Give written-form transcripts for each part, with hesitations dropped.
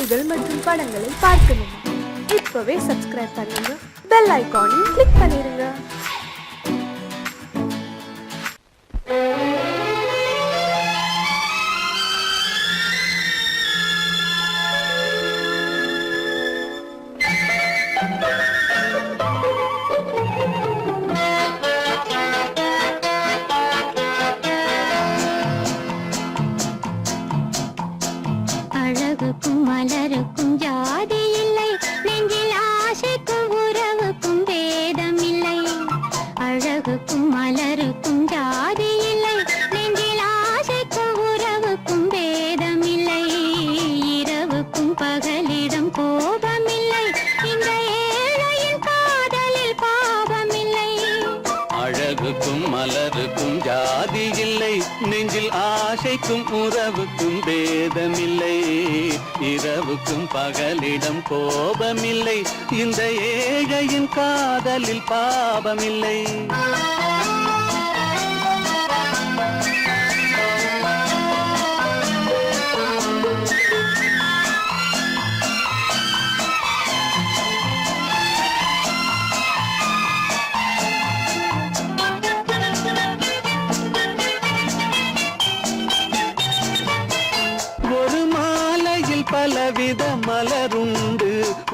பாடல்கள் மற்றும் படங்களை பார்க்கணுமா? இப்பவே சப்ஸ்கிரைப் பண்ணுங்க, பெல் ஐகானையும் கிளிக் பண்ணிருங்க. அழகுக்கும் மலருக்கும் ஜாதி இல்லை, நெஞ்சில் ஆசைக்கும் உறவுக்கும் பேதம் இல்லை. அழகுக்கும் மலருக்கும் ஜாதி இல்லை, நெஞ்சில் ஆசைக்கும் உறவுக்கும் பேதம் இல்லை. இரவுக்கும் பகலிடம் கோபம் இல்லை, இந்த ஏழையின் காதலில் பாவம் இல்லை. அழகுக்கும் மலருக்கும் ஜாதி இல்லை, நெஞ்சில் ஆசைக்கும் உறவுக்கும் பேதமில்லை. இரவுக்கும் பகலிடம் கோபமில்லை, இந்த ஏழையின் காதலில் பாவமில்லை. பலவித மலருண்டு,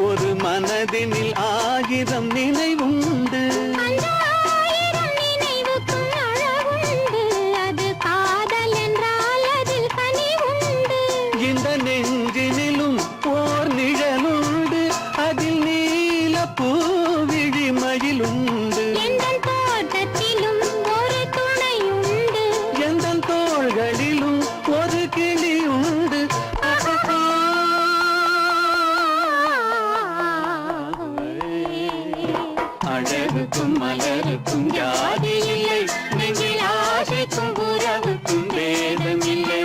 ஒரு மனதினில் 1000 நினைவுண்டு. அந்த 1000 நினைவுக்கும் அழகுண்டு, அது காதல் என்றால் அதில் கனிவுண்டு. இந்த நெஞ்சினிலும் ஓர் நிழலுண்டு, அதில் நீல பூவிழிமயிலுண்டு. எந்தன் தோட்டத்திலும் ஒரு துணையுண்டு, எந்தன் தோள்களிலும் ஒரு கிளியுண்டு. அழகுக்கும் மலருக்கும் ஜாதி இல்லை, நெஞ்சில் ஆசைக்கும் உறவுக்கும் பேதமில்லை.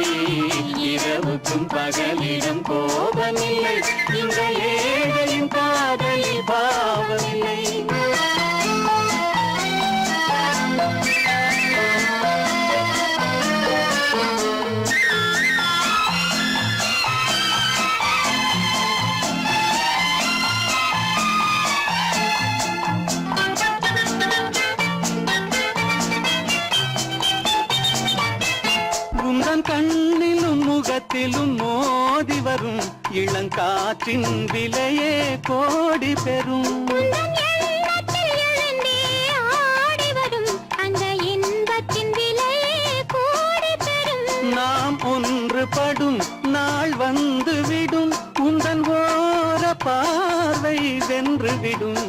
இரவுக்கும் பகலிடம் கோபமில்லை, இந்த ஏழையின் காதலில் பாவமில்லை. கண்ணிலும் முகத்திலும் மோதி வரும் இளங்காற்றின் விலையே கோடி பெறும். நாம் ஒன்றுபடும் நாள் வந்து விடும், உந்தன் ஓர பார்வை வென்று விடும்.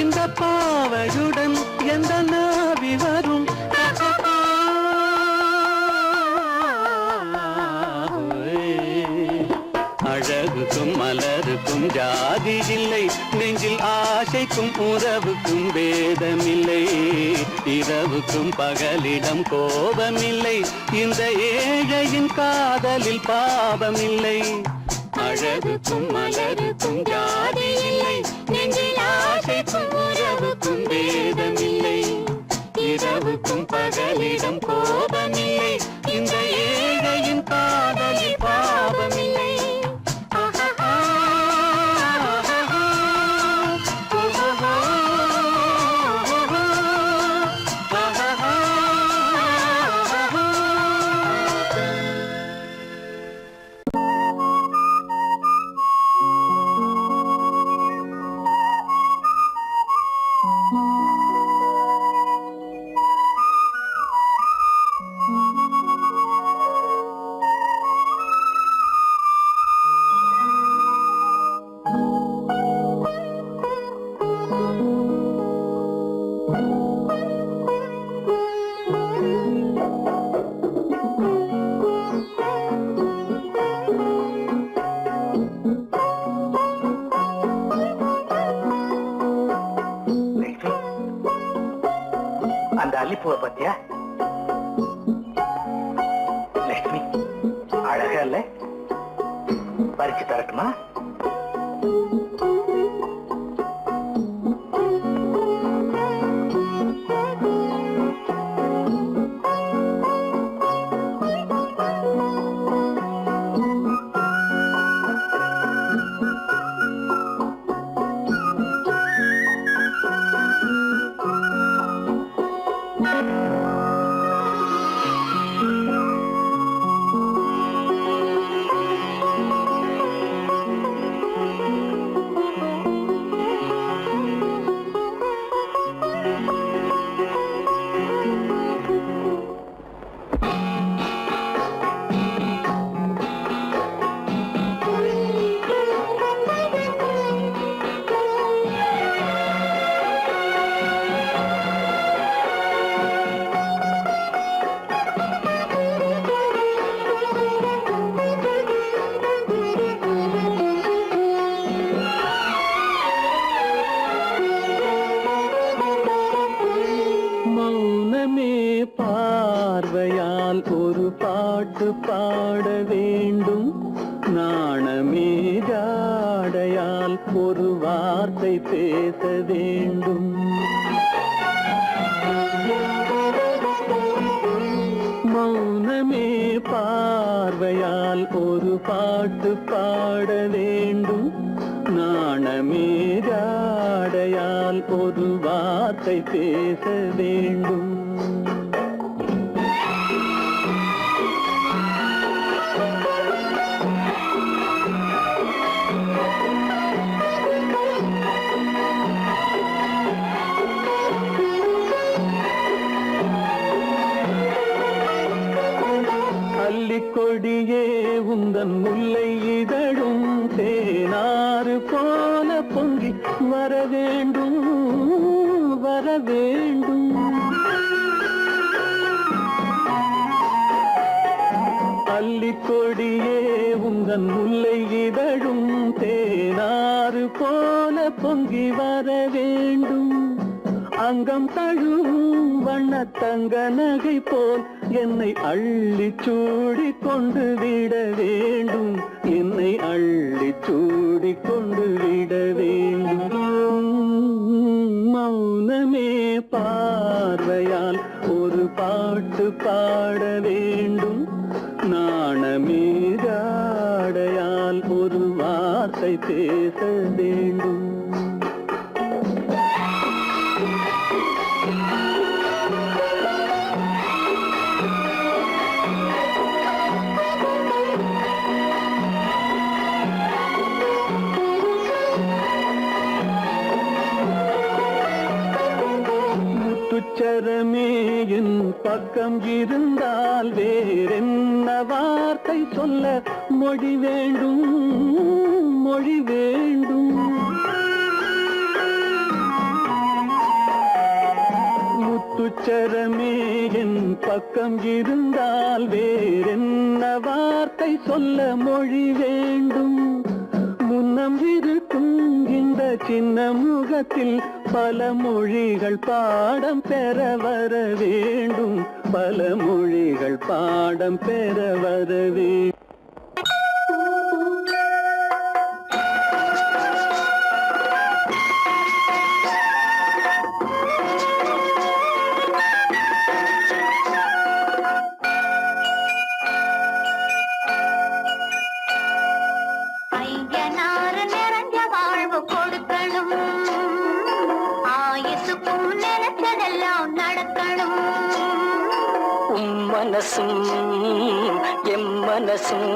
இந்த பாவையுடன் எந்த நாவி வரும். அழகுக்கும் மலருக்கும் ஜாதி இல்லை, நெஞ்சில் ஆசைக்கும் உறவுக்கும் பேதமில்லை. இரவுக்கும் பகலிடம் கோபமில்லை, இந்த ஏழையின் காதலில் பாவமில்லை. அழகுக்கும் மலருக்கும் ஜாதி இல்லை, நெஞ்சில் ஆசைக்கும் உறவுக்கும் பேதமில்லை. இரவுக்கும் பகலிடம் கோபமில்லை, இந்த ஏழையின் காதலில் பாவமில்லை. அந்த அல்லிப்பூவை பத்தியா லட்சுமி? அழகா இல்ல? பறிச்சு தரட்டுமா? பாட வேண்டும். நாணமே ஜாடையால் ஒரு வார்த்தை பேச வேண்டும். மௌனமே பார்வையால் ஒரு பாட்டு பாட வேண்டும். நாணமே ஜாடையால் ஒரு வார்த்தை பேச வேண்டும். கொடியே உந்தன் முல்லை இதழும் தேனாறு போல பொங்கி வர வேண்டும், வர வேண்டும். அல்லிக்கொடியே உந்தன் முல்லை இதழும் தேனாறு போல பொங்கி வர வேண்டும். அங்கம் தழுவும் வண்ணத்தங்க நகை போல் என்னை அள்ளி சூடி கொண்டு விட வேண்டும். என்னை அள்ளி சூடி கொண்டு விட வேண்டும். மௌனமே பார்வையால் ஒரு பாட்டு பாட வேண்டும். நாணமே ஜாடையால் ஒரு வார்த்தை பேச வேண்டும். முத்துச்சரமே என் பக்கம் இருந்தால் வேறென்ன வார்த்தை சொல்ல மொழி வேண்டும், மொழி வேண்டும். முத்துச்சரமே என் பக்கம் இருந்தால் வேறென்ன வார்த்தை சொல்ல மொழி வேண்டும். முன்னம் இருக்கும் இந்த சின்ன முகத்தில் பல மொழிகள் பாடம் பெற வர வேண்டும். பல மொழிகள் பாடம் பெற வர வேண்டும். மனசும் எம் மனசும்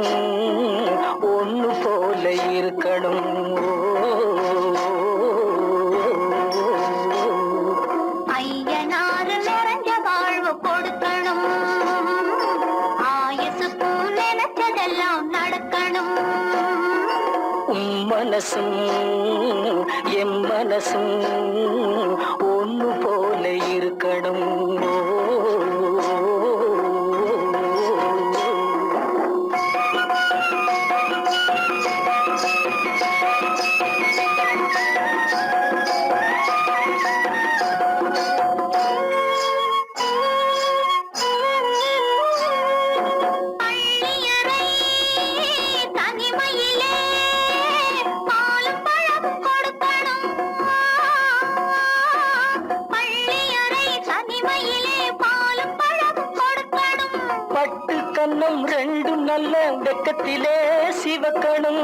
ஒன்று போல இருக்கணும். ஐயனாறு நிறைஞ்ச வாழ்வு கொடுக்கணும். ஆயுசுக்கும் நினைச்சதெல்லாம் நடக்கணும். மனசும் எம் மனசும் ஒன்று போல இருக்கணும். கண்ணம் ரெண்டும் நல்ல வெக்கத்திலே சிவக்கணும்.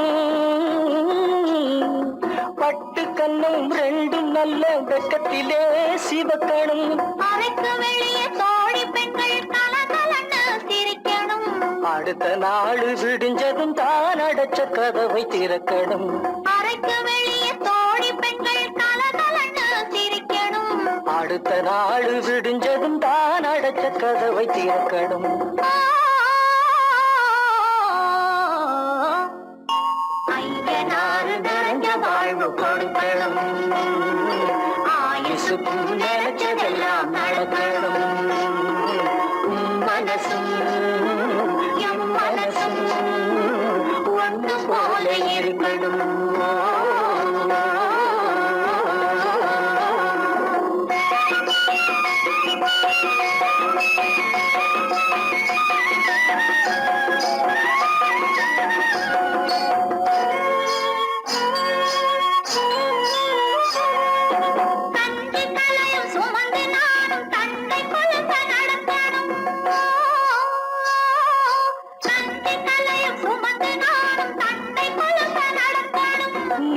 பட்டு கண்ணம் ரெண்டும் நல்ல வெக்கத்திலே சிவக்கணும். அறைக்கு வெளியே தோழி பெண்கள் கலகலன்னு சிரிக்கணும். அடுத்த நாள் விடிஞ்சதும் தான் அடைச்ச கதவை திறக்கணும். அறைக்கு வெளியே தோழி பெண்கள் கலகலன்னு சிரிக்கணும். அடுத்த நாள் விடிஞ்சதும் தான் அடைச்ச கதவை திறக்கணும். ஐயனாறு நிறைஞ்ச வாழ்வு கொடுக்கணும். ஆயுசுக்கும் நினைச்சதெல்லாம் நடக்கணும். மனசும் எம் மனசும் ஒன்று போல இருக்கணும்.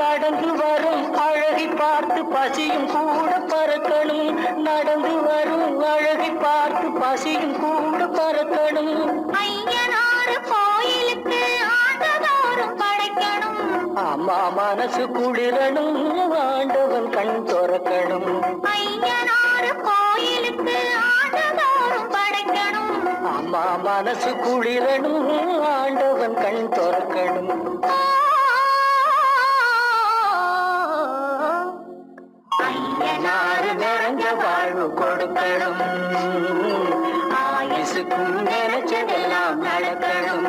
நடந்து வரும் அழகை பார்த்து பசியும் கூட பறக்கணும். நடந்து வரும் அழகை பார்த்து பசியும் கூட பறக்கணும். ஐயனாறு கோயிலுக்கு ஆண்டுதோறும் படைக்கணும். அம்மா மனசு குளிரணும், ஆண்டவன் கண் திறக்கணும். ஐயனாறு கோயிலுக்கு ஆண்டுதோறும் படைக்கணும். அம்மா மனசு குளிரணும், ஆண்டவன் கண் திறக்கணும். ஐயனாறு நிறைஞ்ச வாழ்வு கொடுக்கணும். ஆயுசுக்கும் நினைச்சதெல்லாம் நடக்கணும்.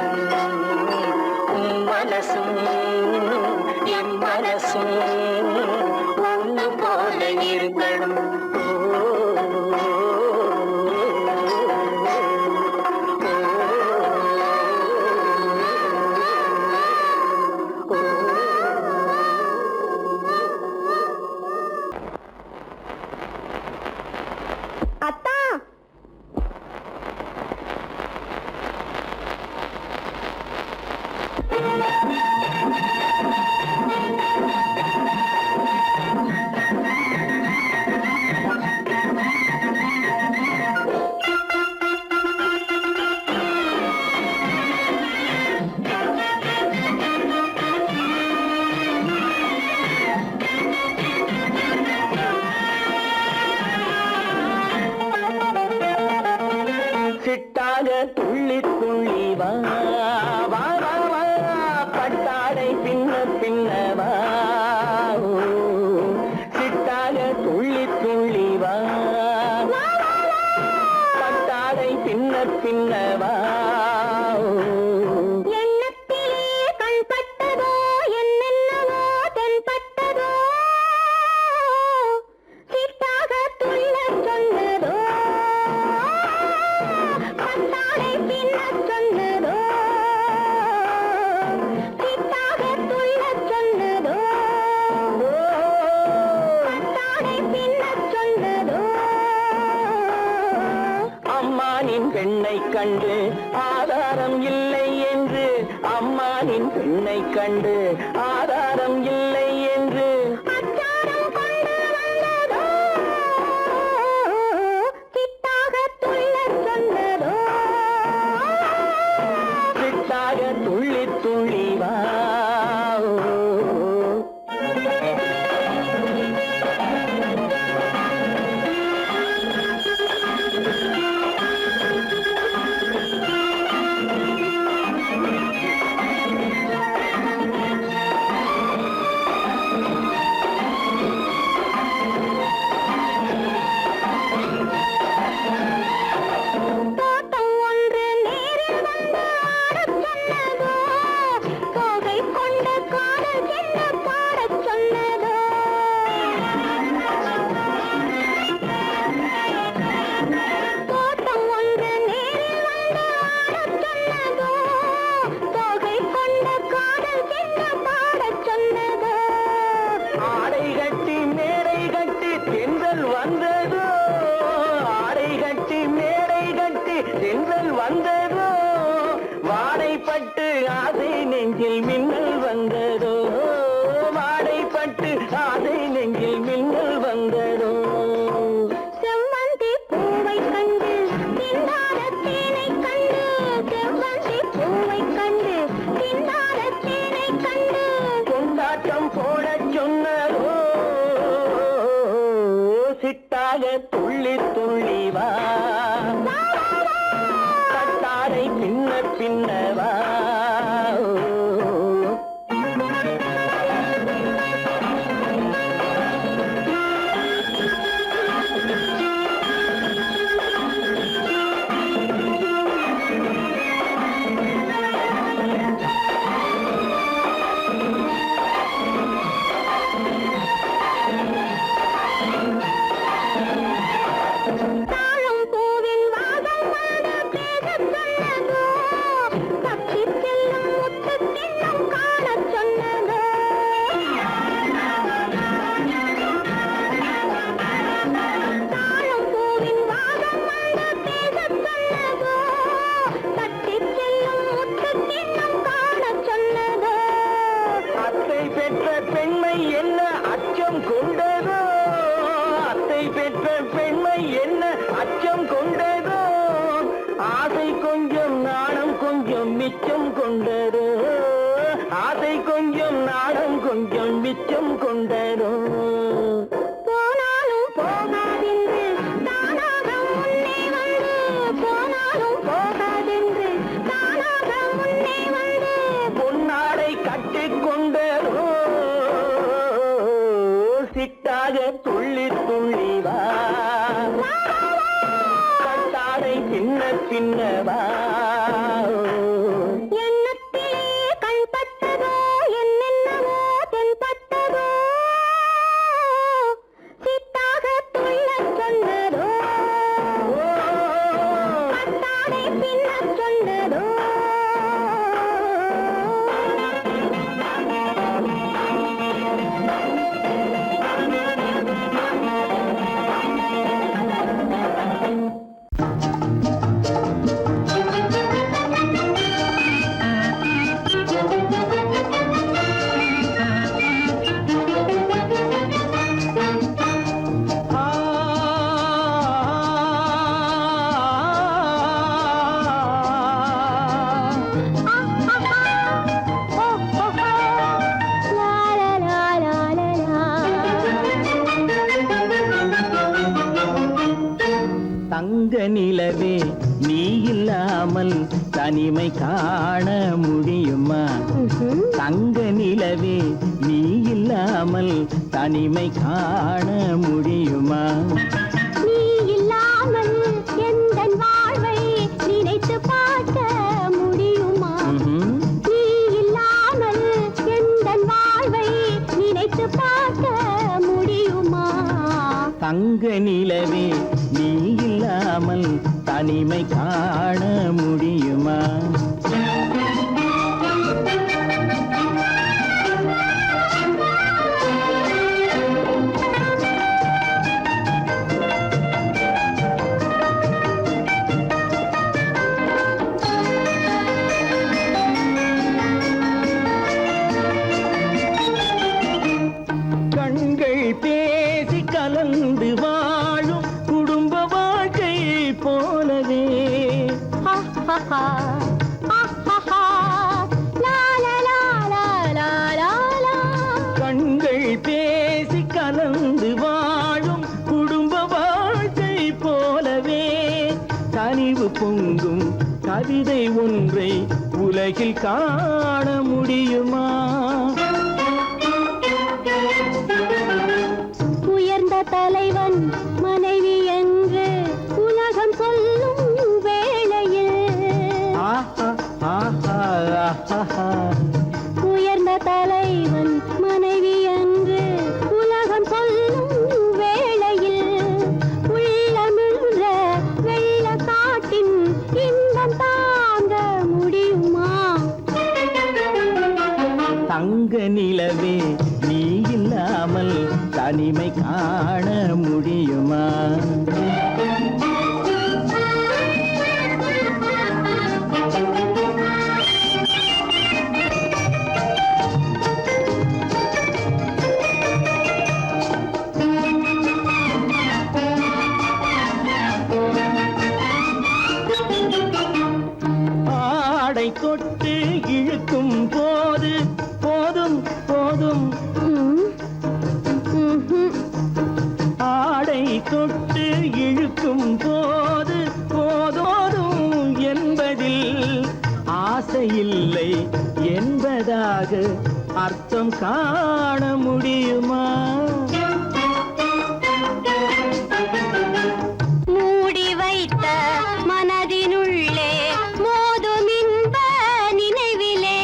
மனசும் என் மனசும் ஒன்று போல இருக்கணும். அத்தா சிட்டாக துள்ளி துள்ளி வா வா வா வா, பட்டாடை பின்ன பின்னவா. சிட்டாக துள்ளி துள்ளி வா, பட்டாடை பின்ன பின்னவா. எண்ணத்திலே கண்பட்டதோ என்னென்னவோ தென்பட்டதோ, சிட்டாக துள்ள சொன்னதோ, பட்டாடை பின்ன சொன்னதோ, சிட்டாக துள்ள சொன்னதோ, பட்டாடை பின்ன சொன்னதோ. அம்மானின் பெண்ணை கண்டு ஆதாரம் இல்லை என்று, அம்மானின் பெண்ணை கண்டு ஆதாரம் இல்லை என்று. அச்சாரம் கொண்டு வந்ததோ, சிட்டாக துள்ள சொன்னதோ. சிட்டாக துள்ளி துள்ளி வா. தோட்டம் ஒன்று நேரில் வந்து ஆடச் சொன்னதோ, தோகை கொண்ட காதல் என்ன பாடச் சொன்னதோ. தோட்டம் ஒன்று நேரில் வந்து ஆடச் சொன்னதோ, தோகை கொண்ட காதல் என்ன பாடச் சொன்னதோ. ஆடை கட்டி மேடை கட்டி தென்றல் வந்ததோ, ஆடை கட்டி மேடை கட்டி தென்றல் வந்ததோ. வாடைப்பட்டு ஆசை நெஞ்சில் மின்னல் வந்ததோ, வாடைப்பட்டு ஆசை நெஞ்சில் மின்னல் வந்ததோ. செவ்வந்தி பூவை கண்டு திண்டாத தேனை கண்டு, செவ்வந்தி பூவை கண்டு திண்டாத தேனை கண்டு. கொண்டாட்டம் போடச் சொன்னதோ, சிட்டாக துள்ளி துள்ளி வா, கட்டாரை பின்ன பின்னவா. தாழம் பூவின் வாசம் வந்து பேசச் சொன்னதோ, பட்சித்து கொஞ்சம் மிச்சம் கொண்டதோ ஆசை கொஞ்சம் நாணம் கொஞ்சம் மிச்சம் கொண்டதோ போனாலும் போகாதென்று தானாக முன்னே வந்து போனாலும் போகாதென்று தானாக முன்னே வந்து பொன்னாடை கட்டிக்கொண்டதோ சிட்டாக துள்ளி துள்ளி வா கட்டாடை சின்ன சின்னவா எண்ணத்திலே கண்பட்டதோ என்னென்னவோ தென்பட்டதோ சித்தாக துள்ளச் சொன்னதோ கட்டாடை பின்னச் சொன்னதோ தங்க நிலவே நீ இல்லாமல் தனிமை காண முடியுமா தங்க நிலவே நீ இல்லாமல் தனிமை காண முடியுமா நீ இல்லாமல் எந்தன் வாழ்வை நினைத்து பார்க்க முடியுமா நீ இல்லாமல் எந்தன் வாழ்வை நினைத்து பார்க்க முடியுமா தங்க நிலவே நீ இல்லாமல் தனிமை காண முடியுமா கண்கள் பேசி கலந்து வாழும் குடும்ப வாழ்க்கை போலவே கண்கள் பேசி கலந்து வாழும் குடும்ப வாழ்க்கை போலவே கனிவு பொங்கும் கவிதை ஒன்றை உலகில் காண முடியுமா உயர்ந்த தலைவன் மனைவி என்று உலகம் சொல்லும் வேளையில் உயர்ந்த தலைவன் மனைவி என்று உலகம் சொல்லும் வேளையில் உள்ளமிழ்ற வெள்ள காட்டின் இன்பம் தாங்க முடியுமா தங்க நிலவே நீ இல்லாமல் தனிமை காண முடியுமா ஆடை தொட்டு இழுக்கும் போது போதும் போதும் ஆடை தொட்டு இழுக்கும் போது போதோதும் என்பதில் ஆசையில்லை என்பதாக அர்த்தம் காண முடியுமா மூடி வைத்த மனதினுள்ளே மோதும் இன்ப நினைவிலே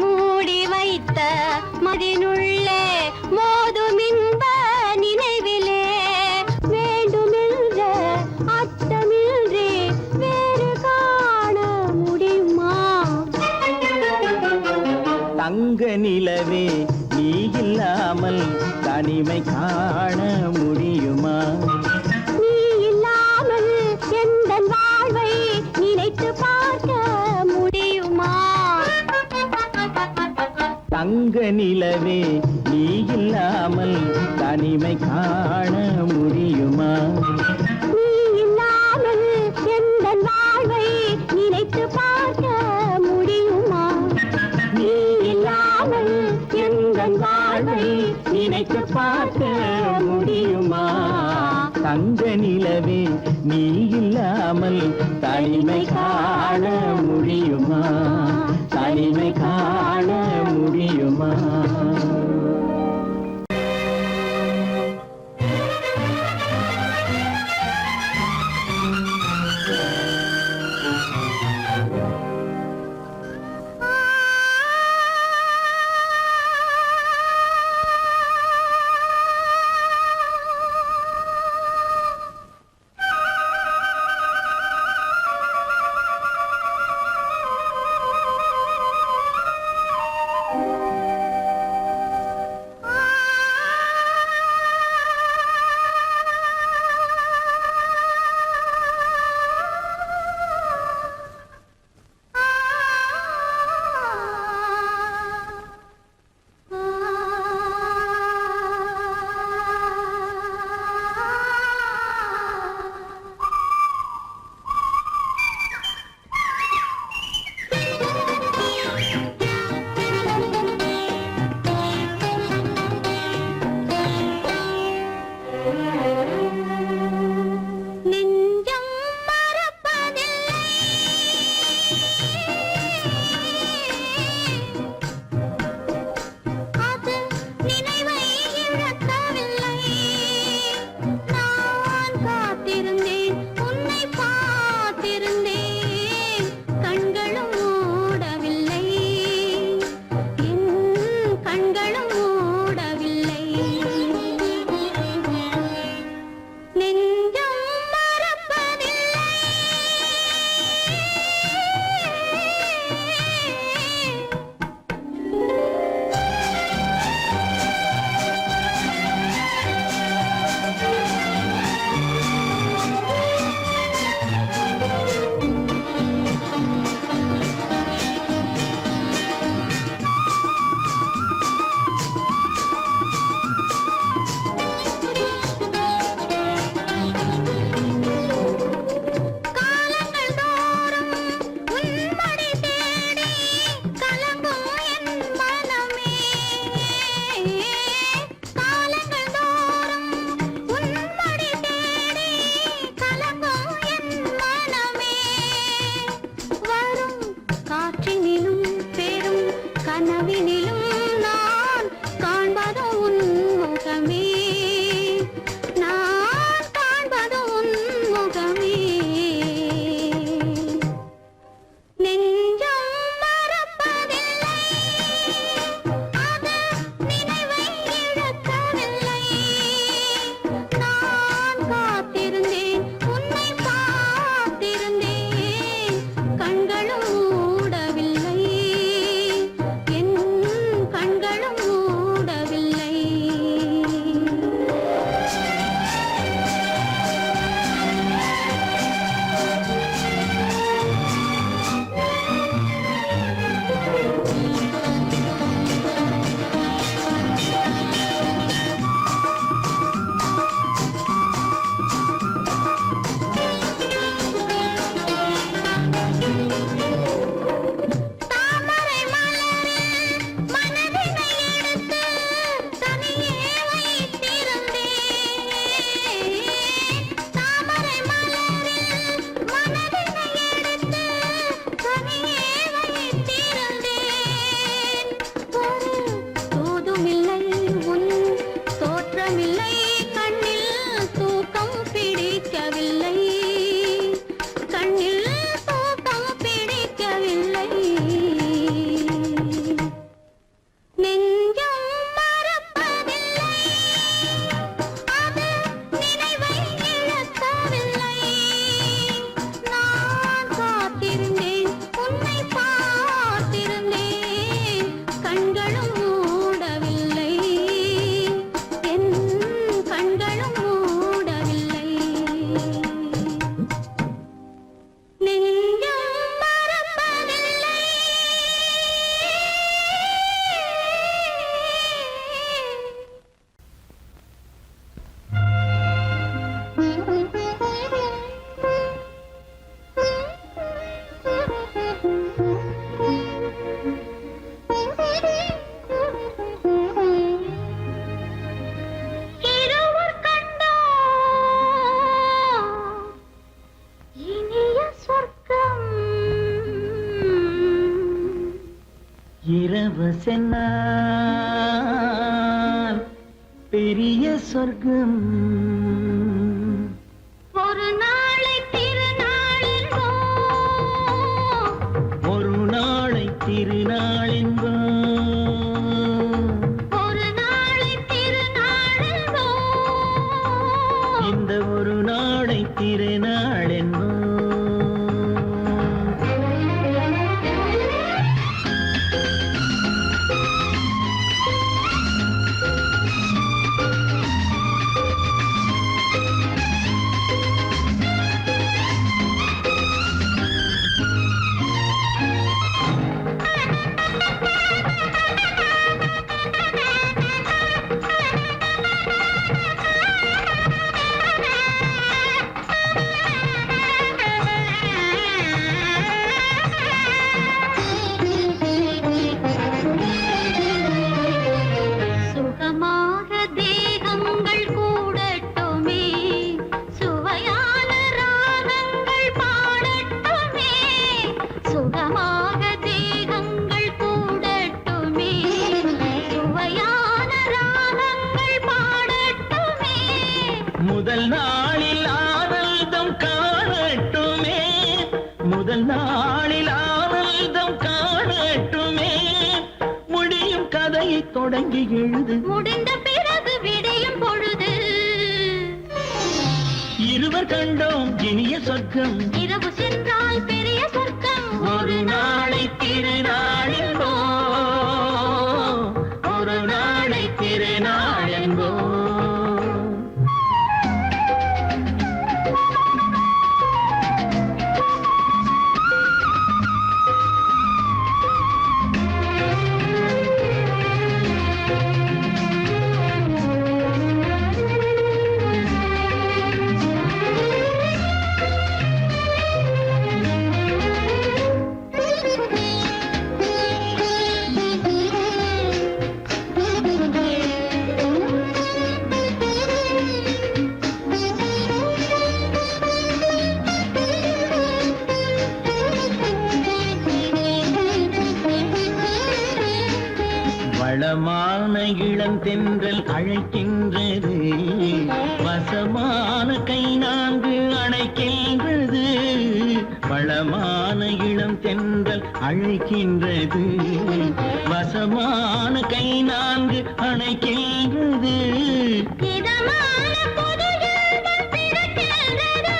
மூடி வைத்த மதினுள்ளே மோதும் இன்ப நினைவிலே வேண்டுமென்ற அர்த்தமின்றி வேறு காண முடியுமா தங்க நிலவே நீ இல்லாமல் தனிமை காண முடியுமா நீ இல்லாமல் எந்தன் வாழ்வை நினைத்து பார்க்க முடியுமா தங்க நிலவே நீ இல்லாமல் தனிமை காண முடியுமா நீ இல்லாமல் எந்தன் வாழ்வை நினைத்து பார்க்க முடியுமா? நீ இல்லாமல் எங்கள் வாழ்வை நினைத்து பார்க்க முடியுமா? தங்க நிலவே நீ இல்லாமல் தனிமை காண முடியுமா? தனிமை காண முடியுமா? நெஞ்சம் மறப்பதில்லை, அது நினைவை இழக்கவில்லை. நான் காத்திருந்தேன், உன்னை பார்த்திருந்தேன், கண்களும் மூடவில்லை, என் கண்களும் மூடவில்லை. நெஞ்சம் மறப்பதில்லை. காலங்கள் தோறும் உன்மடி தேடி கலங்கும் என் மனமே. காலங்கள் தோறும் உன்மடி தேடி கலங்கும் என் மனமே. வரும் காற்றினிலும் பெரும் கனவினிலும் நான் காண்பது உன் முகமே. நான் காண்பது உன் முகமே. நெஞ்சம் மறப்பதில்லை, அது நினைவை இழக்கவில்லை. நான் காத்திருந்தேன், உன்னை பார்த்திருந்தேன், கண்களும் மூடவில்லை, என் கண்களும் மூடவில்லை. இரவு சென்னால் பெரிய சொர்க்கம் ஒரு நாளை திருநாளென்போ ஒரு நாளை திருநாளென்போ ஒரு நாளை திருநாளென்போ இந்த ஒரு நாளை திருநாளென்போ சுகமாக தேகங்கள் கூடட்டுமே சுவையான ராகங்கள் பாடட்டுமே சுகமாக தேகங்கள் கூடட்டுமே சுவையான ராகங்கள் பாடட்டுமே முதல் நாளில் ஆனந்தம் காணட்டுமே முதல் நாளில் ஆனந்தம் காணட்டுமே முடியும் கதையை தொடங்கி எழுது முடிந்த பிறகு விடியும் பொழுது இருவர் கண்டோம் இனிய சொர்க்கம் இரவு சென்றால் பெரிய சொர்க்கம் ஒரு நாளை திருநாளென்போ ஒரு நாளை திருநாளென்போ வளமான இளம் தென்றல் அழைக்கின்றது வசமான கை நான்கு அணைக்கின்றது வளமான இளம் தென்றல் அழைக்கின்றது வசமான கை நான்கு அணைக்கின்றது இதமான புது இன்பம் பிறக்கின்றது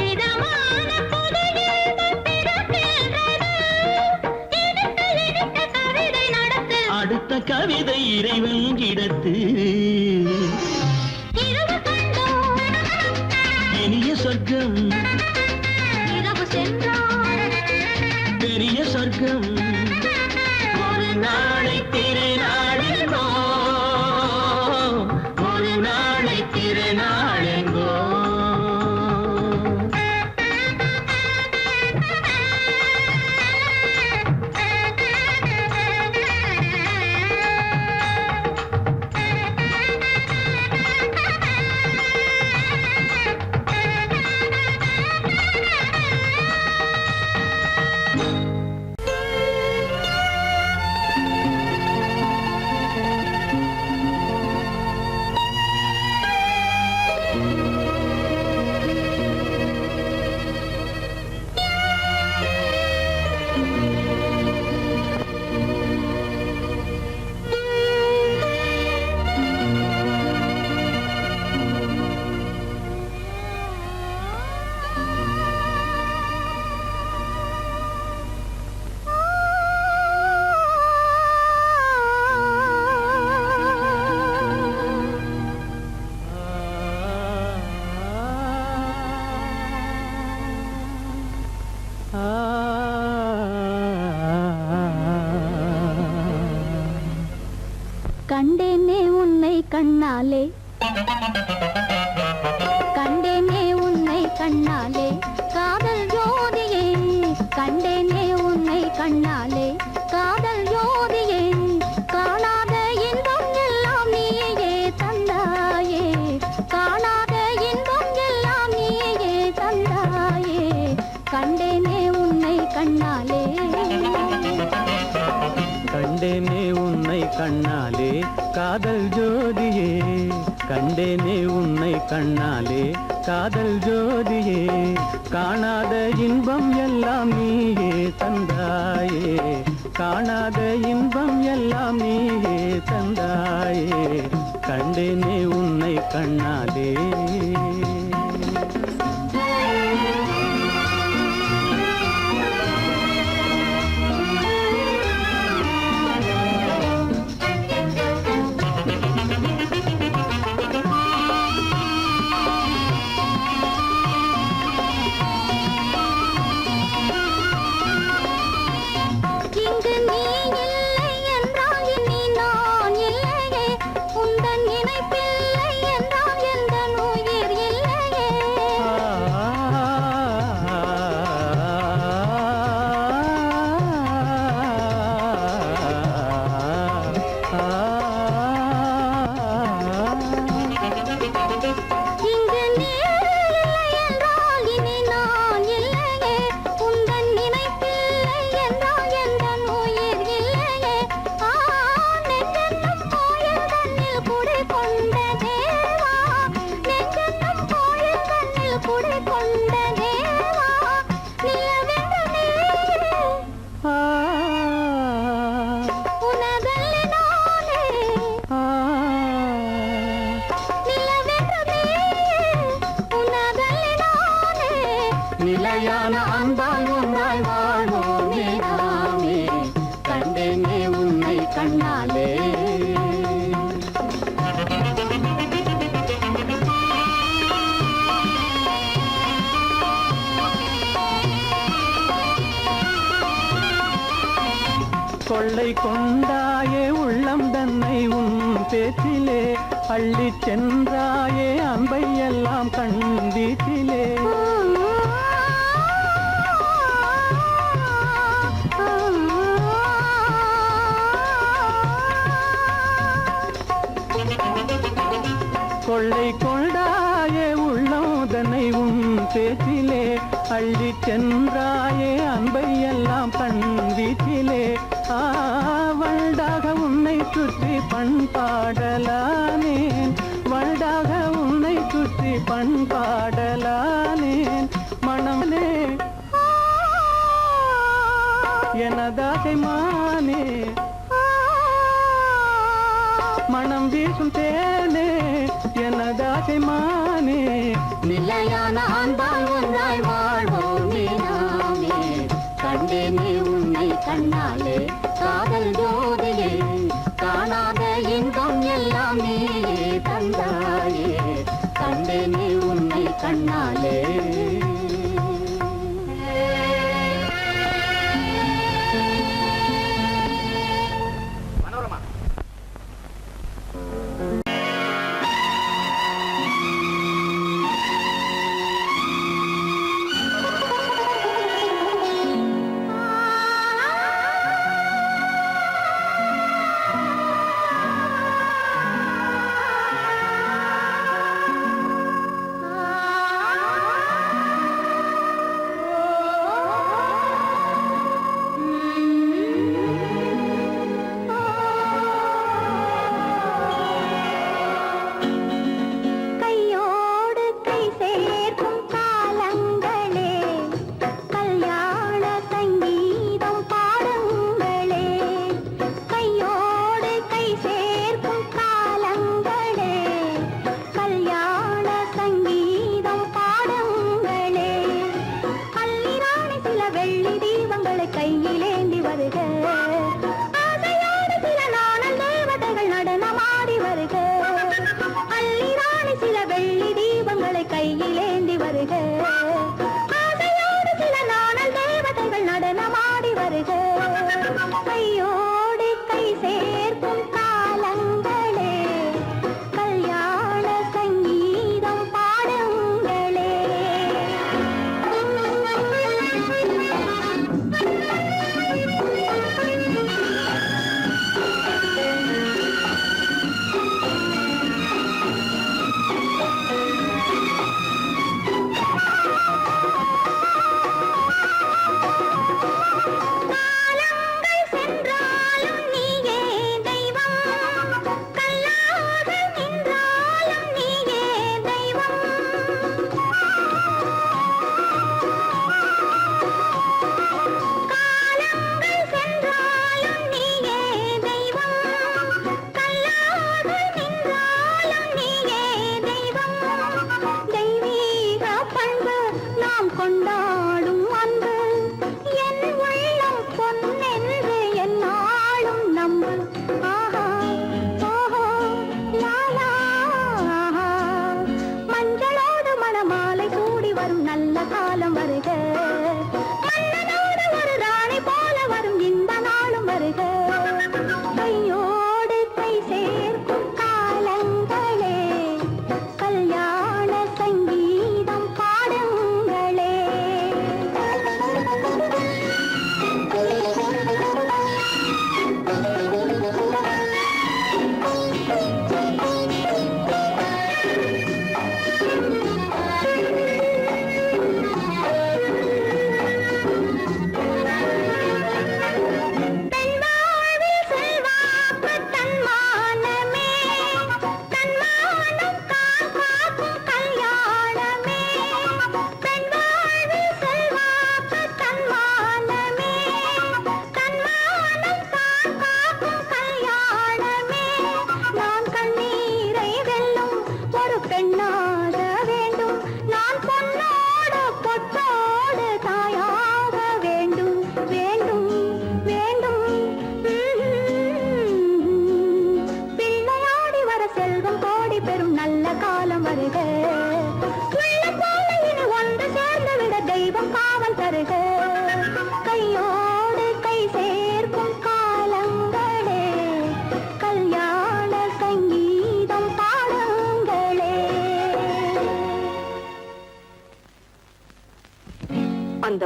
இதமான புது இன்பம் பிறக்கின்றது இடுக்க கவிதை நடத்து அடுத்த கவிதை இறைவன் இடத்து இரவு கண்டோம் இனிய சொர்க்கம் இரவு சென்றால் பெரிய சொர்க்கம் ஒரு நாளை திருநாளென்போ ஒரு நாளை திருநாளென்போ கண்டேனே உன்னை கண்ணாலே கண்டேனே உன்னை கண்ணாலே காதல் ஜோதியே கண்டேனே உன்னை கண்ணாலே காதல் ஜோதியே காணாத இன்பம் எல்லாம் நீயே தந்தாயே காணாத இன்பம் எல்லாம் நீயே தந்தாயே கண்டேனே உன்னை கண்ணாலே கண்ணாலே காதல் ஜோதியே கண்டேனே உன்னை கண்ணாலே காதல் ஜோதியே காணாத இன்பம் எல்லாம் நீயே தந்தாயே காணாத இன்பம் எல்லாம் நீயே தந்தாயே கண்டேனே உன்னை கண்ணாலே நிலையான அன்பால் ஒன்றாய் வாழ்வோமே நாமே கண்டேனே உன்னை கண்ணாலே கொள்ளை கொண்டாயே உள்ளம் தன்னை உன் பேச்சிலே அள்ளி சென்றாயே அன்பை எல்லாம் கண் வீட்டிலே கொள்ளை கொண்டாயே உள்ளோதனை உன் பேச்சிலே அள்ளி சென்றாயே அன்பை எல்லாம் கண் வீட்டிலே வண்டாக உன்னை சுற்றி பண்பாடலானேன் வண்டாக உன்னை சுற்றி பண்பாடலானேன் மனமே எனதாசை மானே மனம் வீசும் தேனே எனதாசை மானே நிலையான அன்பால் ஒன்றாய் வாழ்வோமே நாமே கண்டேனே உன்னை கண்ணாலே காதல் ஜோதியே காணாத இன்பம் எல்லாம் நீயே தந்தாயே கண்டேனே உன்னை கண்ணாலே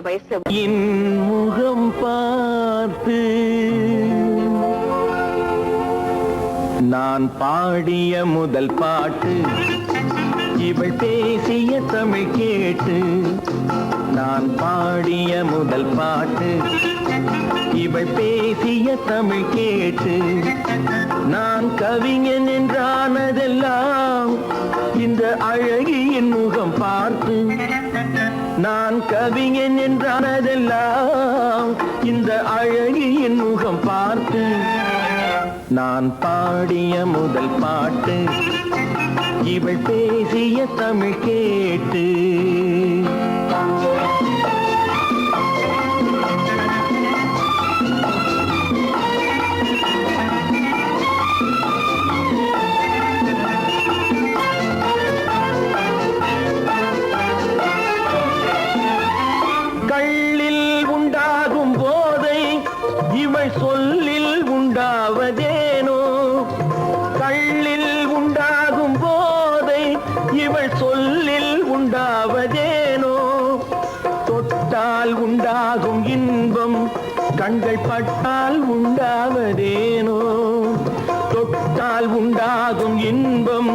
இந்த வயசுல என் முகம் பார்த்து நான் பாடிய முதல் பாட்டு, இவள் பேசிய தமிழ் கேட்டு. நான் பாடிய முதல் பாட்டு, இவள் பேசிய தமிழ் கேட்டு. நான் கவிஞன் என்றானதெல்லாம் இந்த அழகியின் முகம் பார்த்து. நான் கவிஞன் என்றானதெல்லாம் இந்த அழகியின் முகம் பார்த்து. நான் பாடிய முதல் பாட்டு, இவள் பேசிய தமிழ் கேட்டு. கள்ளில் உண்டாகும் போதை இவள் சொல்லில் உண்டாவதேனோ. கள்ளில் உண்டாகும் போதை இவள் சொல்லில் உண்டாவதேனோ. தொட்டால் உண்டாகும் இன்பம் கண்கள் பட்டால் உண்டாவதேனோ. தொட்டால் உண்டாகும் இன்பம்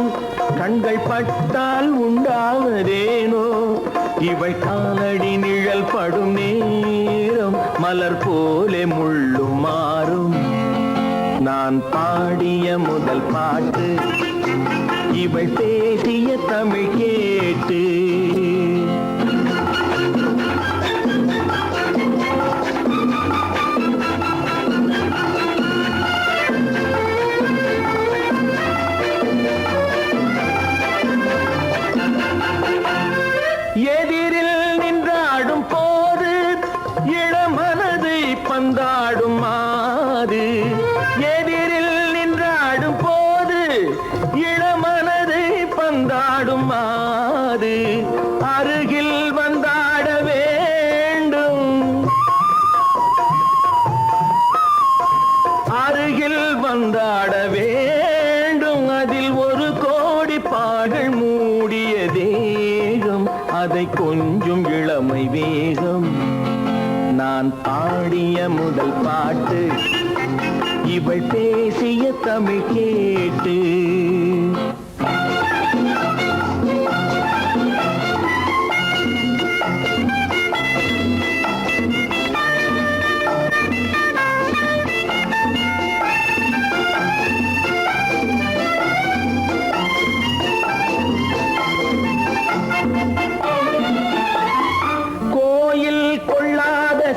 கண்கள் பட்டால் உண்டாவதேனோ. இவள் காலடி நிழல் படும் நேரம் மலர் போலே முள்ளும் மாறும். நான் பாடிய முதல் பாட்டு, இவள் பேசிய தமிழ் கேட்டு. எதிரில் நின்றாடும் போது இளமனதை பந்தாடும் மாது. எதிரில் நின்றாடும் போது இளமனதை பந்தாடும் மாது. அருகில் வந்தாட வேண்டும், அருகில் வந்தாட வேண்டும். அதில் ஒரு கோடி பாடல் மூடிய தேகம், அதை கொஞ்சம் இளமை வேகம். நான் பாடிய முதல் பாட்டு, இவள் பேசிய தமிழ் கேட்டு.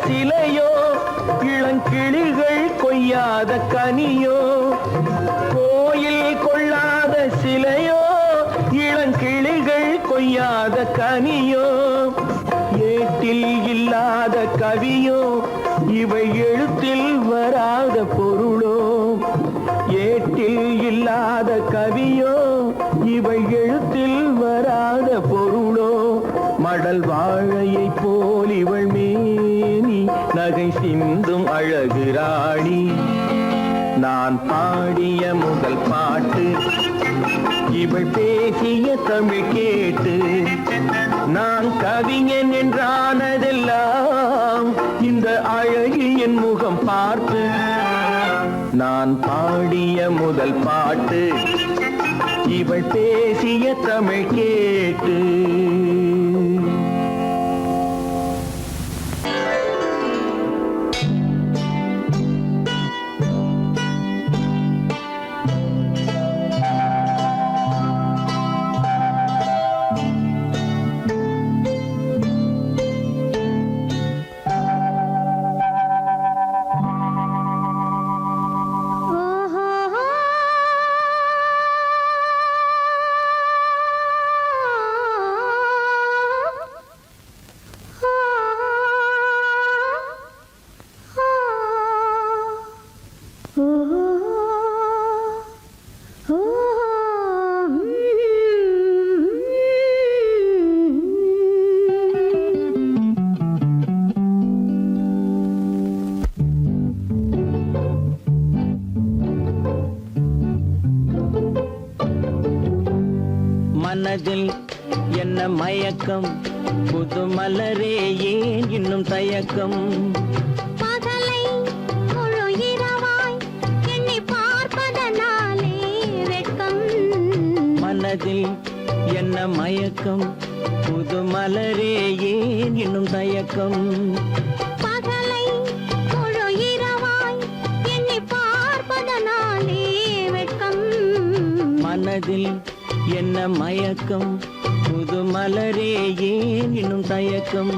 சிலையோ இளங்கிளிகள் கொய்யாத கனியோ. கோயில் கொள்ளாத சிலையோ இளங்கிளிகள் கொய்யாத கனியோ. ஏட்டில் இல்லாத கவியோ இவை எழுத்தில் வராத பொருளோ. ஏட்டில் இல்லாத கவியோ இவை எழுத்தில் வராத பொருளோ. மடல் வாழையை போல் இவள் மேனி நகை சிந்தும் அழகு ராணி. நான் பாடிய முதல் பாட்டு, இவள் பேசிய தமிழ் கேட்டு. நான் கவிஞன் என்றானதெல்லாம் இந்த அழகியின் முகம் பார்த்து. நான் பாடிய முதல் பாட்டு, இவள் பேசிய தமிழ் கேட்டு. மனதில் என்ன மயக்கம் புது மலரே ஏன் இன்னும் தயக்கம் பகலை முழு இரவாய் எண்ணி பார்ப்பதனாலே வெட்கம் மனதில் என்ன மயக்கம் புது மலரே ஏன் இன்னும் தயக்கம் பகலை முழு இரவாய் எண்ணி பார்ப்பதனாலே வெட்கம் மனதில் என்ன மயக்கம் புது மலரே ஏன் இன்னும் தயக்கம்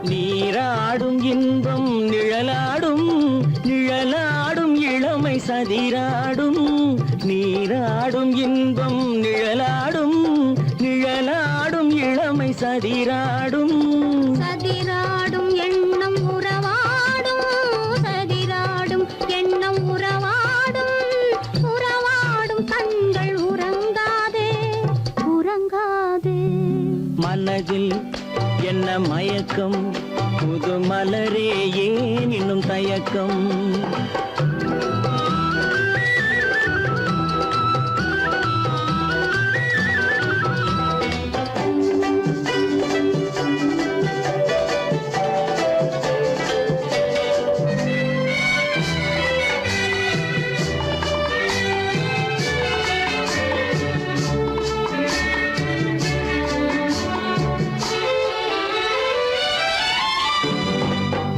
நீராடும் இன்பம் நிழலாடும் நிழலாடும் இளமை சதிராடும் நீராடும் இன்பம் நிழலாடும் நிழலாடும் இளமை சதிராடும் சதிராடும் எண்ணம் உறவாடும் சதிராடும் எண்ணம் உறவாடும் உறவாடும் கண்கள் உறங்காதே உறங்காதே மனதில் என்ன மயக்கம் புது மலரே ஏன் இன்னும் தயக்கம்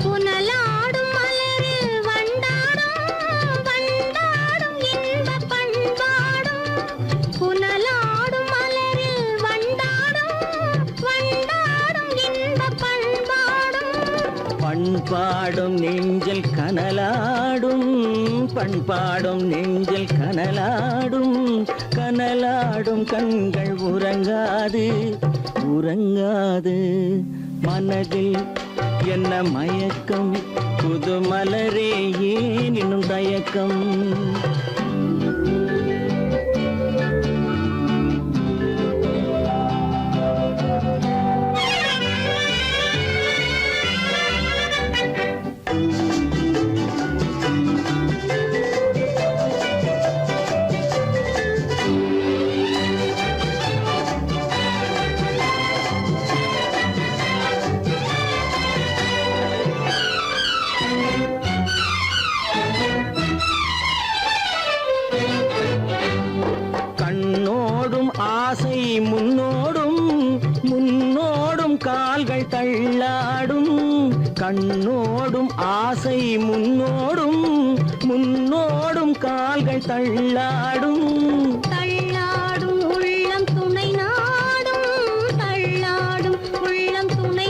புனலாடும் மலரில் வண்டாடும் வண்டாடும் இன்பப் பண்பாடும் புனலாடும் மலரில் வண்டாடும் வண்டாடும் இன்பப் பண்பாடும் பண்பாடும் நெஞ்சில் கனலாடும் பண்பாடும் நெஞ்சில் கனலாடும் கனலாடும் கண்கள் உறங்காது உறங்காது மனதில் என்ன மயக்கம் புது மலரே ஏன் இன்னும் தயக்கம் கண்ணோடும் ஆசை முன்னோடும் முன்னோடும் கால்கள் தள்ளாடும் கண்ணோடும் ஆசை முன்னோடும் முன்னோடும் கால்கள் தள்ளாடும் தள்ளாடும் உள்ளம் துணை நாடும் தள்ளாடும் உள்ளம் துணை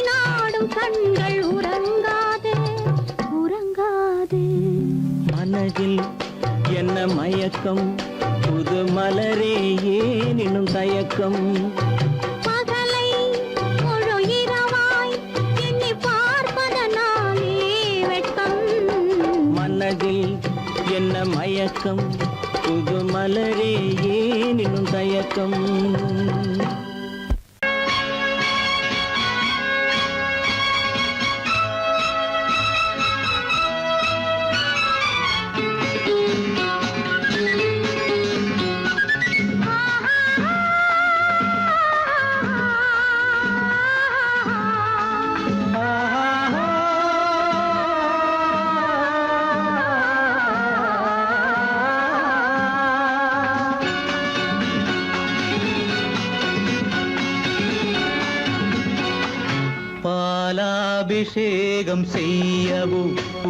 நாடும் கண்கள் உறங்காதே உறங்காதே மனதில் என்ன மயக்கம் புது மலரே ஏன் இன்னும் தயக்கம் பகலை முழு இரவாய் எண்ணி பார்ப்பதனாலே வெட்கம் மனதில் என்ன மயக்கம் புது மலரே ஏன் இன்னும் தயக்கம் பாலாபிஷேகம் செய்யவோ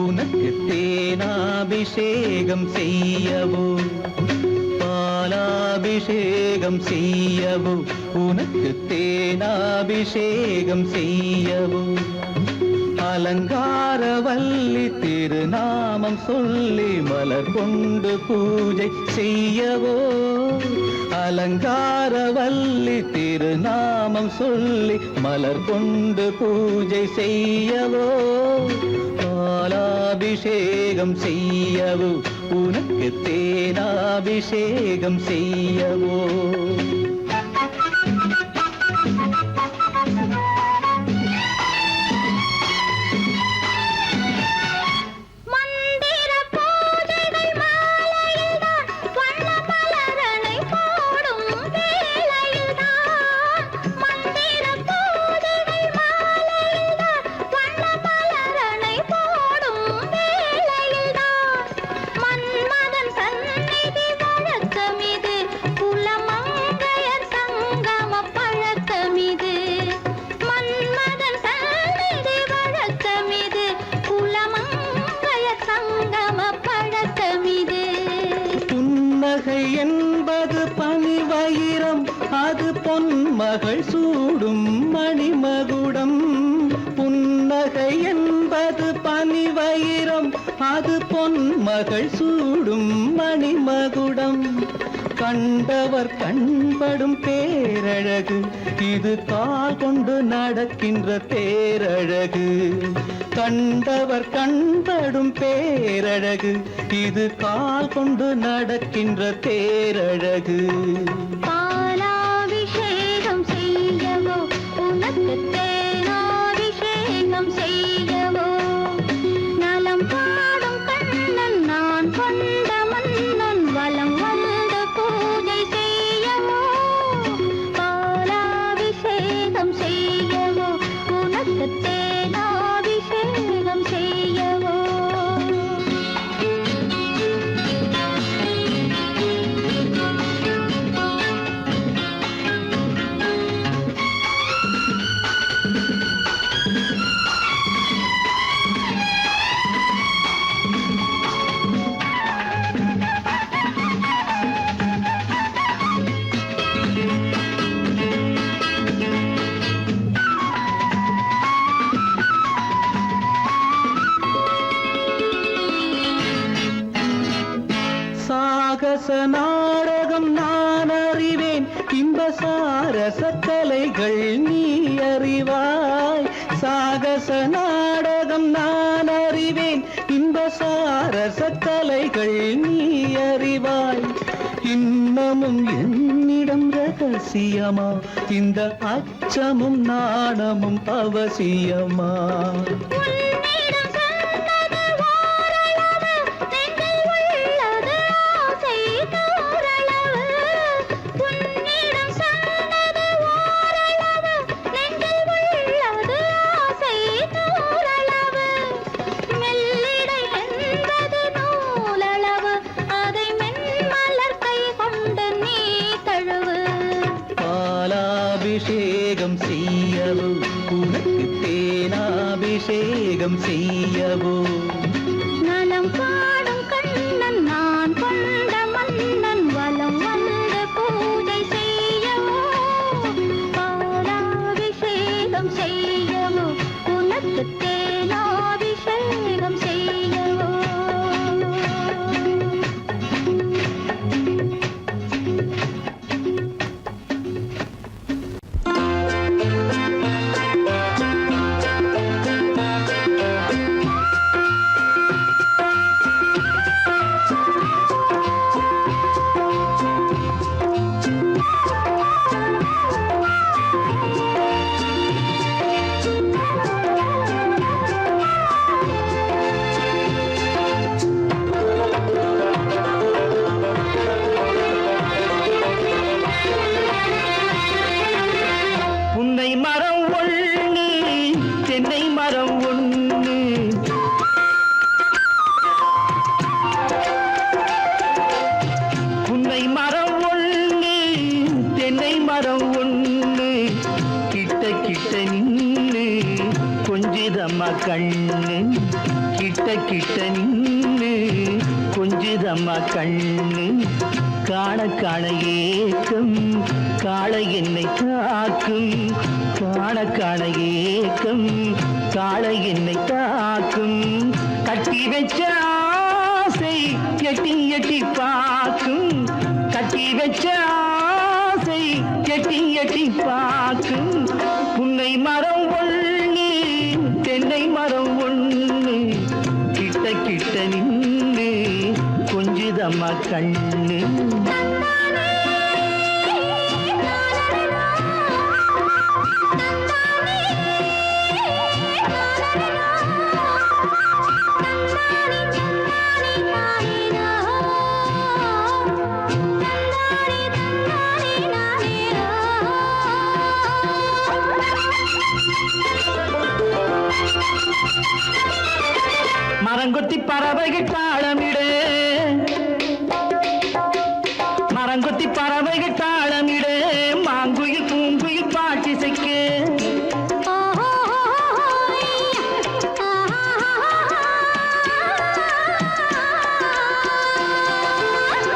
உனக்கு தேனாபிஷேகம் செய்யவோ பாலாபிஷேகம் செய்யவோ உனக்கு தேனாபிஷேகம் செய்யவோ அலங்காரவல்லி திருநாமம் சொல்லி மலர் கொண்டு பூஜை செய்யவோ அலங்காரவல்லி திருநாமம் சொல்லி மலர் கொண்டு பூஜை செய்யவோ பாலாபிஷேகம் செய்யவோ உனக்கு தேனாபிஷேகம் செய்யவோ என்பது பனிவயிரம் அது பொன்மகள் சூடும் மணிமகுடம் புன்னகை என்பது பனிவயிரம் அது பொன்மகள் சூடும் மணிமகுடம் கண்டவர் கண்படும் பேரழகு இது கால் கொண்டு நடக்கின்ற தேரழகு கண்டவர் கண்படும் பேரழகு இது கால் கொண்டு நடக்கின்ற தேரழகு பாலாபிஷேகம் செய்யவோ உனக்கு தேனாபிஷேகம் செய்யவோ நலம் பாடும் கண்ணன் நான் கொண்ட மன்னன் வலம் வந்து பூஜை செய்யவோ பாலாபிஷேகம் செய்யவோ உனக்கு தேனாபிஷேகம் செய்யவோ சாகச நாடகம் நான் அறிவேன் இன்ப சாரச கலைகள் நீ அறிவாய் சாகச நாடகம் நான் அறிவேன் இன்ப சாரச கலைகள் நீ அறிவாய் இன்னமும் என்னிடம் ரகசியமா இந்த அச்சமும் நாணமும் அவசியமா அபிஷேகம் செய்யவோ உனக்கு தேனாபிஷேகம் செய்யவோ நலம் பாடும் கண்ணன் நான் கொண்ட மன்னன் வலம் வந்து பூஜை செய்யவோ பாலாபிஷேகம் செய்யவோ உனக்கு தேனாபிஷேகம் செய்யவோ கண்ணு கிட்ட கிட்ட நின்னு கொஞ்சுதம்மா கண்ணு காண காண ஏக்கம் காளை என்னை தாக்கும் காண காண ஏக்கம் காளை என்னை தாக்கும் கட்டி வச்ச ஆசை எட்டி எட்டி பார்க்கும் கட்டி வச்ச ஆசை எட்டி எட்டி பார்க்கும் புன்னை மரம் ஒண்ணு தென்னை மரம் ஒண்ணு கிட்ட கிட்ட நின்று கொஞ்சுதம்மா கண்ணு மரங்கொத்தி பறவைகள் தாளமிடு மரங்கொத்தி பறவைகள் தாளமிடு மாங்குயில் பூங்குயில் பாட்டிசைக்கு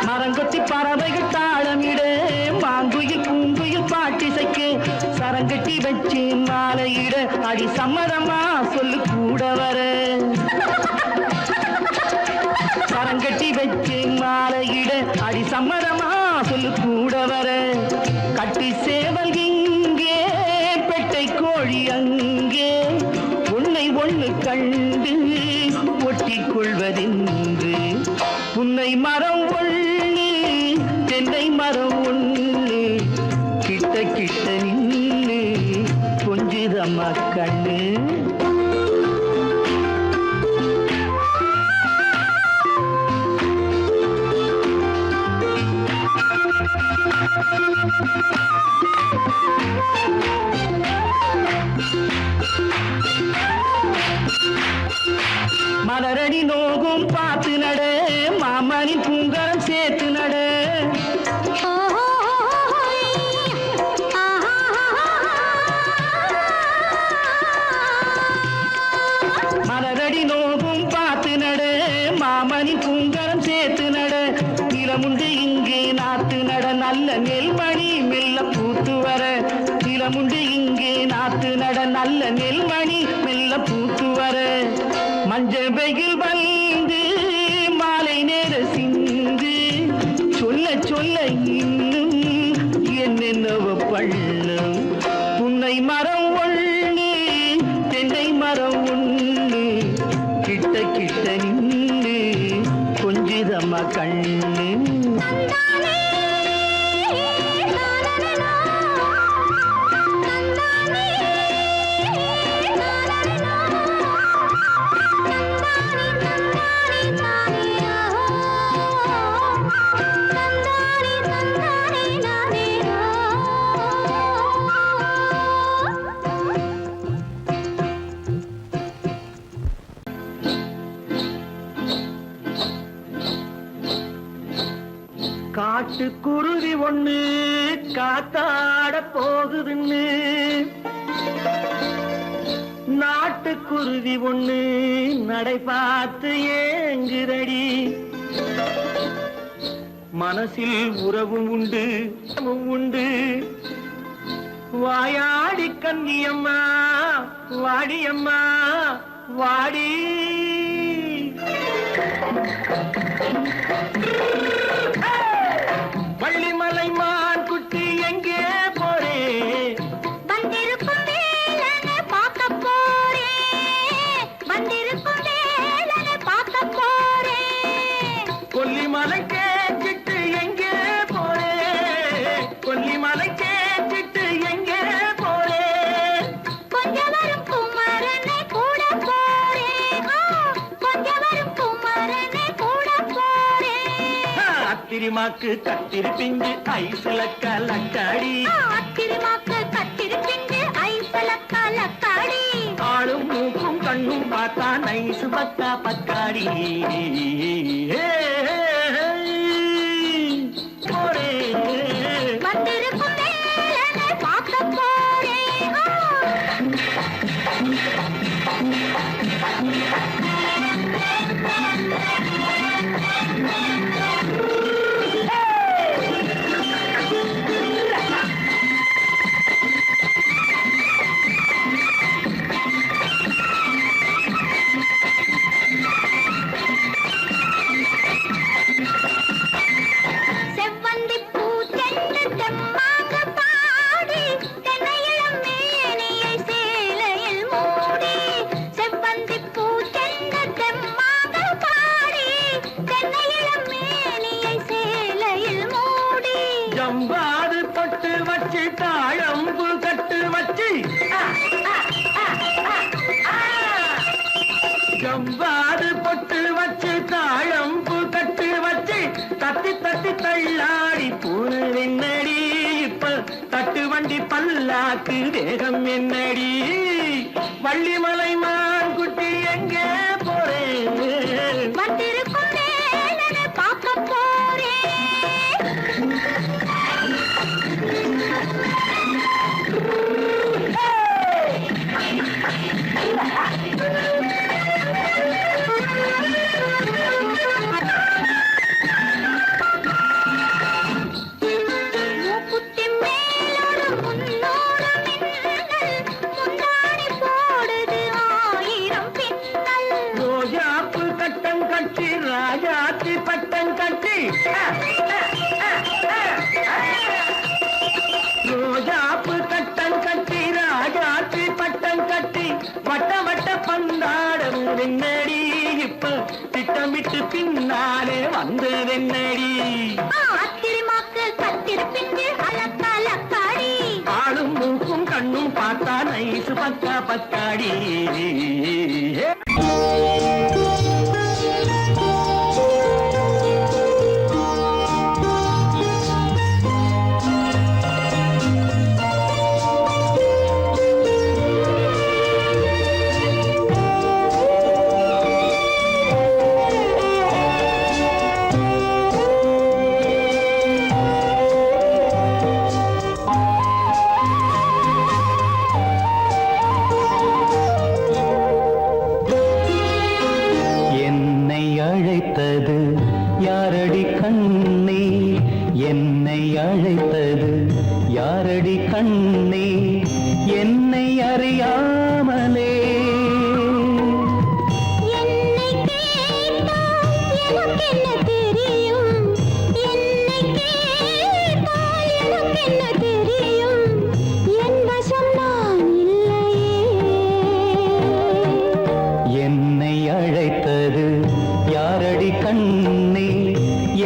மரங்கொத்தி பறவைகள் தாளமிடு மாங்குயில் பூங்குயில் பாட்டிசைக்கு சரங்கட்டி வச்சு மாலையிட அடி சம்மதமா சொல்லு கூட வர சரங்கட்டி வச்சு மாலையிட அடி சம்மதமா சொல்லு கூட வர கட்டி சேவல் இங்கே பெட்டை கோழி அங்கே உன்னை ஒண்ணு கண்டு ஒட்டிக் கொள்வதென்று புன்னை மரம் ஒண்ணு தென்னை மரம் ஒண்ணு கிட்ட கிட்ட நின்று கொஞ்சுதம்மா கண்ணு மலரடி நோகும் பார்த்து நட மாமணி பூங்கரம் சேர்த்து நட மலரடி நோகும் பார்த்து நட மாமணி பூங்கரம் சேர்த்து நட நிலமுண்டு இங்கே நாத்து நட நல்ல நெல்மணி மெல்ல பூத்து வர நிலமுண்டு இங்கே நாத்து நட நல்ல நெல்மணி மெல்ல பூத்து வர மஞ்ச வெயில் வந்து மாலை நேர சிந்து சொல்ல சொல்ல இன்னும் என்னென்னவ பண்ணும் புன்னை மரம் ஒண்ணு தென்னை மரம் ஒண்ணு கிட்ட கிட்ட நின்று கொஞ்சுதம்மா கண்ணு காட்டுக்குருவி ஒண்ணு காத்தாட போகுதுன்னு நாட்டுக்குருவி ஒண்ணு நடை பார்த்து ஏங்குதடி மனசில் உறவும் உண்டு உண்டு வாயாடி கன்னியம்மா வாடியம்மா வாடி வள்ளிமலை மான் குட்டி எங்கே போறே வந்திருக்கும் வேலனை பார்க்க போறேன் வந்திருக்கும் வேலனை பார்க்க போறேன் கொல்லிமலை கேட்டுட்டு எங்கே போறே கொல்லிமலை கேட்டுட்டு எங்கே போறே கொஞ்சம் வரும் குமரனை கூட போறேன் கொஞ்சம் வரும் குமரனை கூட போறேன் அத்திரிமாக்கு கத்திரி பிஞ்சு ஐசுல கலக்காடி அத்திரிமாக்கு கத்திரி பிஞ்சு ஐசல கலக்காடி ஆளும் மூக்கும் கண்ணும் பார்த்தா நைசு பக்கா பக்காடி போரே வந்திருக்கும் வேலனை பார்க்க போறேன் ரோஜாக்கு தேகம் என்னடி வள்ளிமலை மான் குட்டி எங்கே போறேன் வந்திருக்கும் வேலனை பார்க்க போறேன். மூக்குத்தி மேலோடு முன்னோடு மின்னல், முந்தானை போடுது 1000 பின்னல். ரோஜாப்பு கட்டம் கட்டி ராஜாத்தி பட்டம் கட்டி ரோஜாப்பு கட்டம் கட்டி ராஜாத்தி பட்டம் கட்டி வட்ட வட்ட பந்தாடம் வெண்ணடி இப்ப திட்டமிட்டு பின்னாலே வந்ததென்னடி ஆத்திரமாக்கு கத்திருப்பின்று அலக்கலக்காடி. ஆளும் மூக்கும் கண்ணும் பார்த்தா நைசு பக்கா பக்காடி என்னை அழைத்தது யாரடி கண்ணே என்னை அழைத்தது யாரடி கண்ணே என்னை அறியாமலே என்னை கேட்டால் எனக்கென்ன தெரியும், என்னை கேட்டால் எனக்கென்ன தெரியும், என் வசம் நான் இல்லையே. என்னை அழைத்தது யாரடி கண்ணே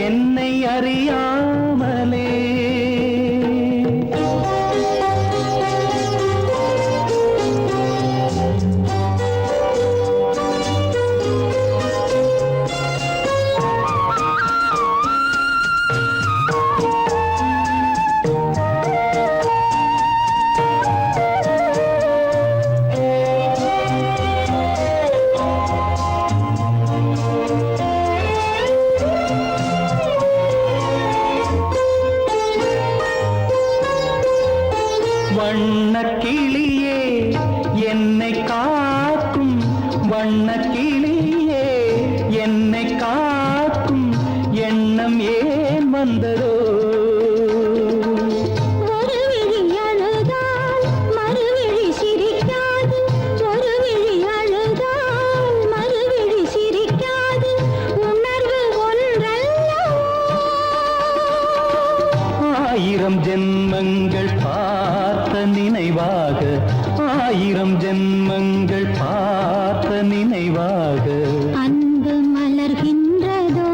என்னை அறியாமலே வண்ணக்கிளியே என்னை காக்கும் வண்ணக்கிளியே என்னை காக்கும் எண்ணம் ஏன் வந்ததோ ஒரு விழி அழுதால் மறுவிழி சிரிக்காது, ஒரு விழி அழுதால் மறுவிழி சிரிக்காது, உணர்வு ஒன்றல்லவோ. 1000 ஜென்மங்கள் பார்த்த நினைவாக 1000 ஜென்மங்கள் பார்த்த நினைவாக அன்பு மலர்கின்றதோ.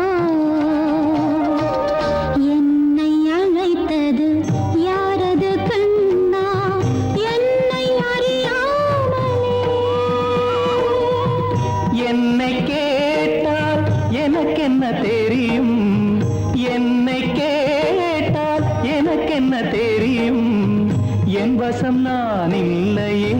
என்னை அழைத்தது யாரது கண்ணா என்னை அறியாமலே. என்னை கேட்டால் எனக்கென்ன தெரியும் என்னை கேட்டால் எனக்கென்ன தெரியும் என் வசம் நான் இல்லையே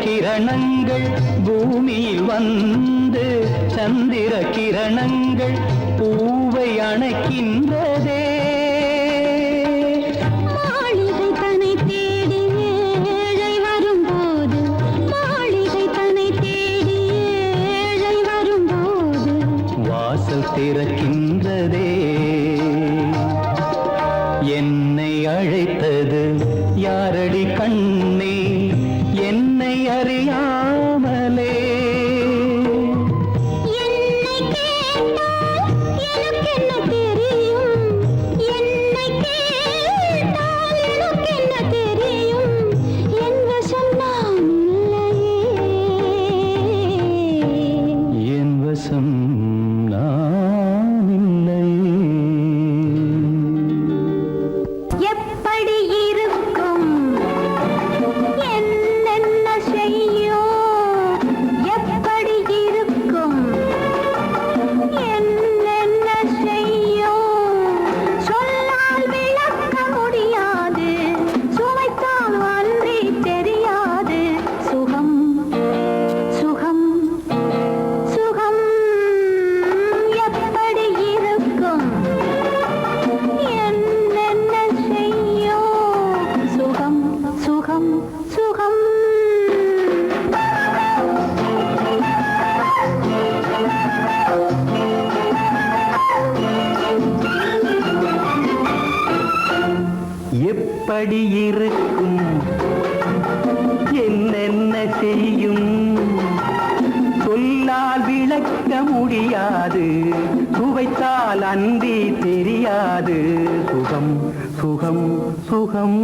கிரணங்கள் பூமியில் வந்து சந்திர கிரணங்கள் பூவை அணைக்கின்றதே மாளிகை தன்னை தேடி ஏழை வரும்போது மாளிகை தன்னை தேடி ஏழை வரும்போது வாசல் திறக்கின்றதே என்னை அழைத்தது சுகம் எப்படி இருக்கும் என்னென்ன செய்யும் சொல்லால் விளக்க முடியாது சுவைத்தால் அன்றி தெரியாது சுகம் சுகம் சுகம்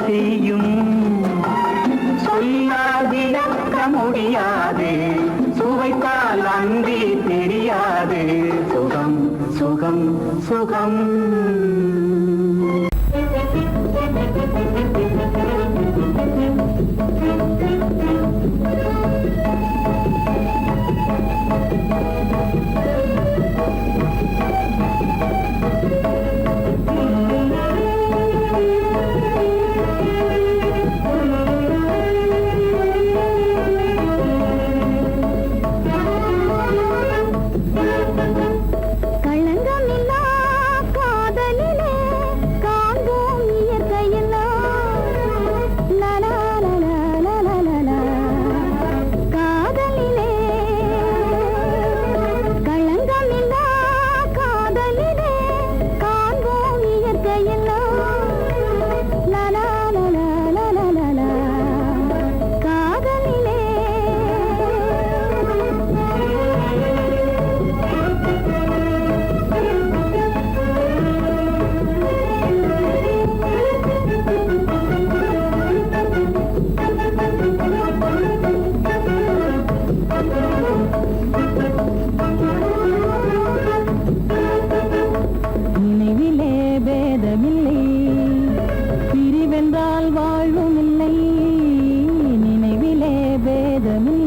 செய்யும் சொல்லால் விளக்க முடியாது சுவைத்தால் அன்றி தெரியாது சுகம் சுகம் சுகம் வாழ்வும் இல்லை நினைவிலே பேதமில்லை